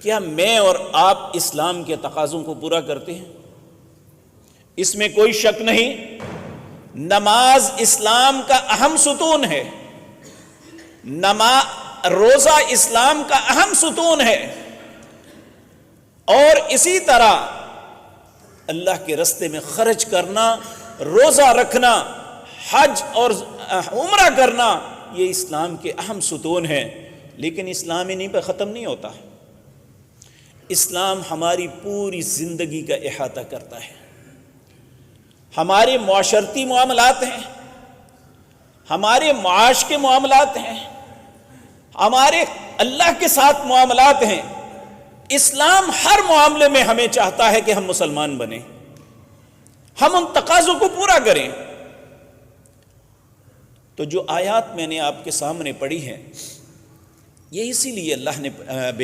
کیا میں اور آپ اسلام کے تقاضوں کو پورا کرتے ہیں؟ اس میں کوئی شک نہیں، نماز اسلام کا اہم ستون ہے، روزہ اسلام کا اہم ستون ہے، اور اسی طرح اللہ کے راستے میں خرچ کرنا، روزہ رکھنا، حج اور عمرہ کرنا، یہ اسلام کے اہم ستون ہیں۔ لیکن اسلام انہیں پہ ختم نہیں ہوتا، اسلام ہماری پوری زندگی کا احاطہ کرتا ہے۔ ہمارے معاشرتی معاملات ہیں، ہمارے معاش کے معاملات ہیں، ہمارے اللہ کے ساتھ معاملات ہیں۔ اسلام ہر معاملے میں ہمیں چاہتا ہے کہ ہم مسلمان بنیں، ہم ان تقاضوں کو پورا کریں۔ تو جو آیات میں نے آپ کے سامنے پڑھی ہیں، یہ اسی لیے اللہ نے بیان